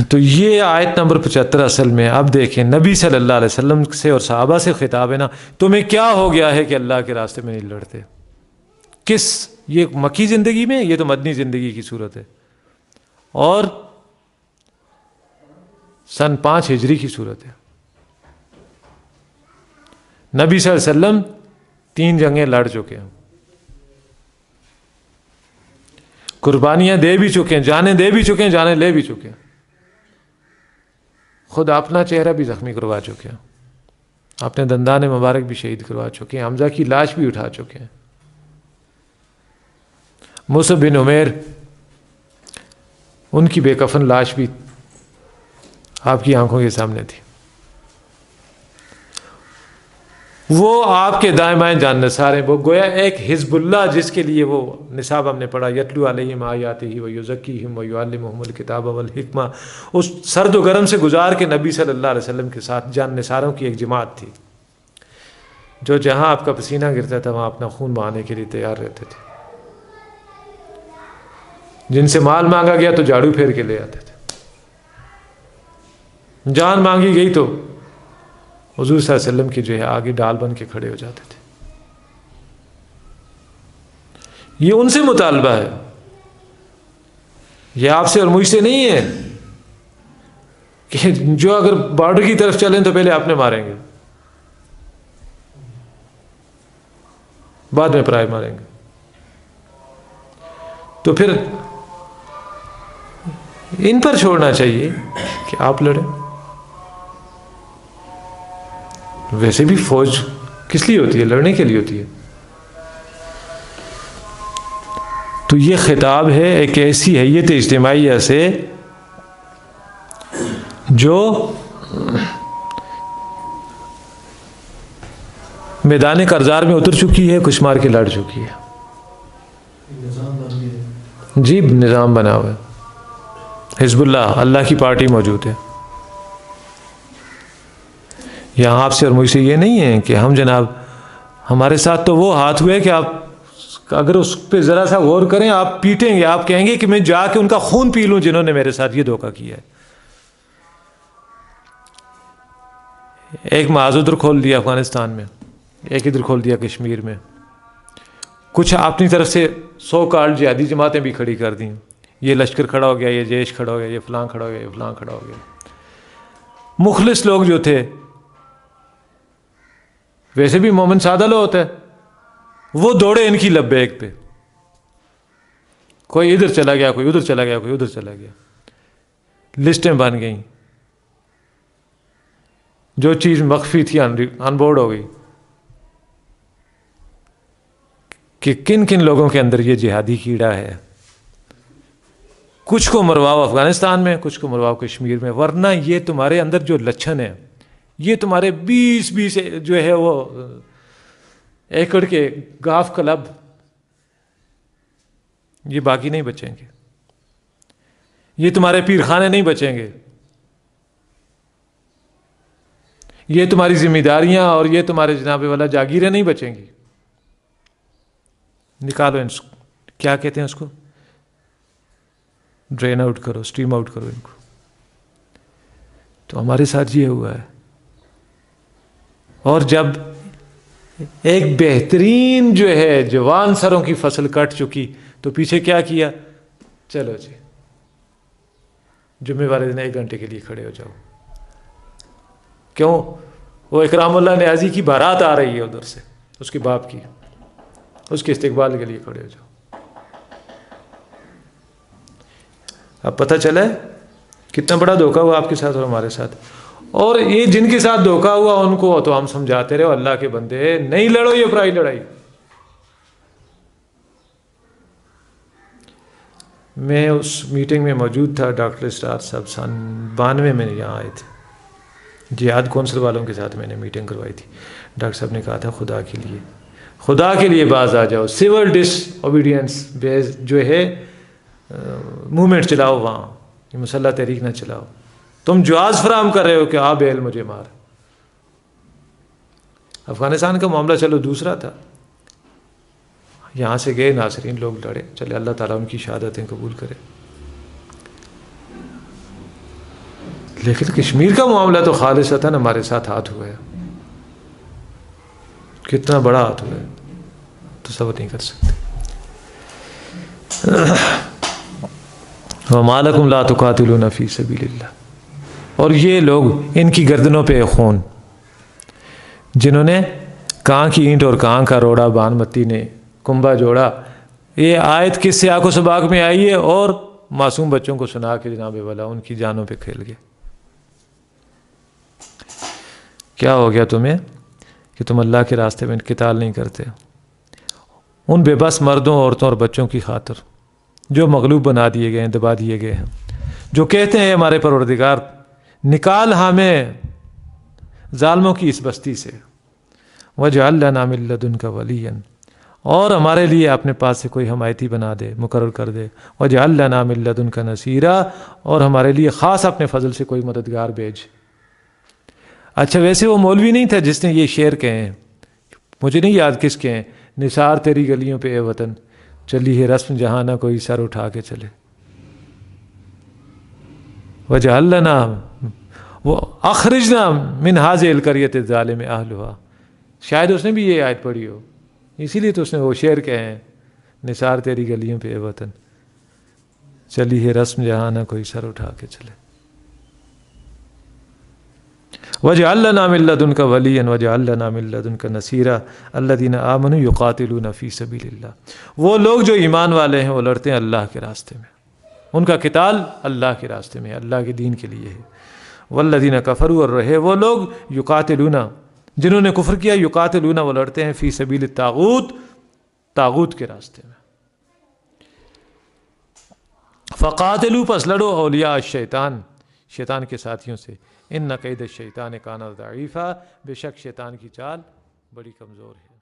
تو یہ آیت نمبر 75 اصل میں اب دیکھیں نبی صلی اللہ علیہ وسلم سے اور صحابہ سے خطاب ہے نا، تمہیں کیا ہو گیا ہے کہ اللہ کے راستے میں نہیں لڑتے؟ یہ مکی زندگی میں، یہ تو مدنی زندگی کی صورت ہے، اور سن 5 ہجری کی صورت ہے۔ نبی صلی اللہ علیہ وسلم 3 جنگیں لڑ چکے ہیں، قربانیاں دے بھی چکے ہیں، جانیں دے بھی چکے ہیں، جانیں لے بھی چکے ہیں، خود اپنا چہرہ بھی زخمی کروا چکے ہیں، اپنے دندان مبارک بھی شہید کروا چکے ہیں، حمزہ کی لاش بھی اٹھا چکے ہیں، مصعب بن عمیر ان کی بے کفن لاش بھی آپ کی آنکھوں کے سامنے تھی۔ وہ آپ کے دائیں بائیں جان نثار ہیں، وہ گویا ایک حزب اللہ جس کے لیے وہ نصاب ہم نے پڑھا، یتلو علیہم آیاتہ ویزکیہم ویعلمہم الکتاب والحکمہ، اس سرد و گرم سے گزار کے نبی صلی اللہ علیہ وسلم کے ساتھ جان نثاروں کی ایک جماعت تھی، جو جہاں آپ کا پسینہ گرتا تھا وہاں اپنا خون بہانے کے لیے تیار رہتے تھے، جن سے مال مانگا گیا تو جھاڑو پھیر کے لے آتے تھے، جان مانگی گئی تو حضور صلی اللہ علیہ وسلم کی جو ہے آگے ڈال بن کے کھڑے ہو جاتے تھے۔ یہ ان سے مطالبہ ہے، یہ آپ سے اور مجھ سے نہیں ہے کہ جو اگر بارڈر کی طرف چلیں تو پہلے آپ نے ماریں گے، بعد میں پرائے ماریں گے، تو پھر ان پر چھوڑنا چاہیے کہ آپ لڑیں۔ ویسے بھی فوج کس لیے ہوتی ہے؟ لڑنے کے لیے ہوتی ہے۔ تو یہ خطاب ہے ایک ایسی حیت اجتماعیہ سے جو میدان کارزار میں اتر چکی ہے، کچھ مار کے لڑ چکی ہے، جی نظام بنا ہوا ہے، حزب اللہ، اللہ کی پارٹی موجود ہے۔ یہاں آپ سے اور مجھ سے یہ نہیں ہے کہ ہم جناب ہمارے ساتھ تو وہ ہاتھ ہوئے کہ آپ اگر اس پہ ذرا سا غور کریں آپ پیٹیں گے، آپ کہیں گے کہ میں جا کے ان کا خون پی لوں جنہوں نے میرے ساتھ یہ دھوکہ کیا ہے۔ ایک محاذ ادھر کھول دیا افغانستان میں، ایک ادھر کھول دیا کشمیر میں، کچھ اپنی طرف سے 100 کارڈ جہادی جماعتیں بھی کھڑی کر دیں، یہ لشکر کھڑا ہو گیا، یہ جیش کھڑا ہو گیا، یہ فلاں کھڑا ہو گیا، یہ فلاں کھڑا ہو گیا۔ مخلص لوگ جو تھے، ویسے بھی مومن سادہ لو ہوتا ہے، وہ دوڑے ان کی لبیک پہ، کوئی ادھر چلا گیا، کوئی ادھر چلا گیا، کوئی ادھر چلا گیا، لسٹیں بن گئیں، جو چیز مخفی تھی ان بورڈ ہو گئی کہ کن کن لوگوں کے اندر یہ جہادی کیڑا ہے۔ کچھ کو مرواؤ افغانستان میں، کچھ کو مرواؤ کشمیر میں، ورنہ یہ تمہارے اندر جو لچھن ہے، یہ تمہارے 20 جو ہے وہ ایکڑ کے گاف کلب، یہ باقی نہیں بچیں گے، یہ تمہارے پیر خانے نہیں بچیں گے، یہ تمہاری ذمہ داریاں اور یہ تمہارے جناب والا جاگیریں نہیں بچیں گی۔ نکالو ان کو، کیا کہتے ہیں اس کو، ڈرین آؤٹ کرو، اسٹریم آؤٹ کرو ان کو۔ تو ہمارے ساتھ یہ ہوا ہے، اور جب ایک بہترین جو ہے جوان سروں کی فصل کٹ چکی تو پیچھے کیا کیا، چلو جی جمعے والے دن 1 گھنٹے کے لیے کھڑے ہو جاؤ۔ کیوں؟ وہ اکرام اللہ نیازی کی بارات آ رہی ہے ادھر سے، اس کے باپ کی، اس کے استقبال کے لیے کھڑے ہو جاؤ۔ اب پتہ چلا ہے کتنا بڑا دھوکہ ہوا آپ کے ساتھ اور ہمارے ساتھ۔ اور یہ جن کے ساتھ دھوکہ ہوا ان کو تو ہم سمجھاتے رہے، اللہ کے بندے نہیں لڑو یہ پرائی لڑائی۔ میں اس میٹنگ میں موجود تھا، ڈاکٹر اسٹار صاحب سن 92 میں یہاں آئے تھے، جہاد کونسل والوں کے ساتھ میں نے میٹنگ کروائی تھی۔ ڈاکٹر صاحب نے کہا تھا خدا کے لیے باز آ جاؤ، سول ڈس اوبیڈینس بیس جو ہے موومنٹ چلاؤ، وہاں یہ مسلح تحریک نہ چلاؤ، تم جواز فراہم کر رہے ہو کہ آ بیل مجھے مار۔ افغانستان کا معاملہ چلو دوسرا تھا، یہاں سے گئے ناصرین لوگ لڑے، چلے اللہ تعالیٰ ان کی شہادتیں قبول کرے۔ لیکن کشمیر کا معاملہ تو خالصتاً ہمارے ساتھ ہاتھ ہوا ہے. کتنا بڑا ہاتھ ہوا ہے تصور نہیں کر سکتے. وَمَا لَكُمْ لَا تُقَاتِلُونَ فِي سَبِيلِ اللَّهِ. اور یہ لوگ ان کی گردنوں پہ خون، جنہوں نے کہاں کی اینٹ اور کہاں کا روڑا بانمتی نے کنبا جوڑا. یہ آیت کس سیاق و سباق میں آئی ہے اور معصوم بچوں کو سنا کے جناب والا ان کی جانوں پہ کھیل گئے. کیا ہو گیا تمہیں کہ تم اللہ کے راستے میں قتال نہیں کرتے؟ ان بے بس مردوں، عورتوں اور بچوں کی خاطر جو مغلوب بنا دیے گئے ہیں، دبا دیے گئے ہیں، جو کہتے ہیں ہمارے پروردگار نکال ہمیں ظالموں کی اس بستی سے. وَاجْعَل لَنَا مِن لَّدُنْكَ وَلِيًّا. اور ہمارے لیے اپنے پاس سے کوئی حمایتی بنا دے، مقرر کر دے. وَاجْعَل لَنَا مِن لَّدُنْكَ نَصِيرًا. اور ہمارے لیے خاص اپنے فضل سے کوئی مددگار بھیج. اچھا ویسے وہ مولوی نہیں تھا جس نے یہ شعر کہے ہیں، مجھے نہیں یاد کس کے ہیں، نثار تیری گلیوں پہ اے وطن چلی ہے رسم جہاں نہ کوئی سر اٹھا کے چلے. وَاجْعَل لَنَا وَأَخْرِجْنَا مِنْ هَٰذِهِ الْقَرْيَةِ الظَّالِمِ أَهْلُهَا. شاید اس نے بھی یہ آیت پڑھی ہو، اسی لیے تو اس نے وہ شعر کہے ہیں، نثار تیری گلیوں پہ اے وطن چلی ہے رسم جہاں نہ کوئی سر اٹھا کے چلے. وَاجْعَل لَنَا مِن لَّدُنْكَ وَلِيًّا وَاجْعَل لَنَا مِن لَّدُنْكَ نَصِيرًا الَّذِينَ آمَنُوا يُقَاتِلُونَ فِي سَبِيلِ اللَّهِ. وہ لوگ جو ایمان والے ہیں وہ لڑتے ہیں اللہ کے راستے میں، ان کا قتال اللہ کے راستے میں، اللہ کے دین کے لیے ہے. وَالَّذِينَ كَفَرُوا. اور رہے وہ لوگ یقاتلون جنہوں نے کفر کیا، یقاتلون وہ لڑتے ہیں فی سبیل الطاغوت، طاغوت کے راستے میں. فقاتلوا پس لڑو اولیاء الشیطان، شیطان کے ساتھیوں سے. ان کید الشیطان کان ضعیفا. بے شک شیطان کی چال بڑی کمزور ہے.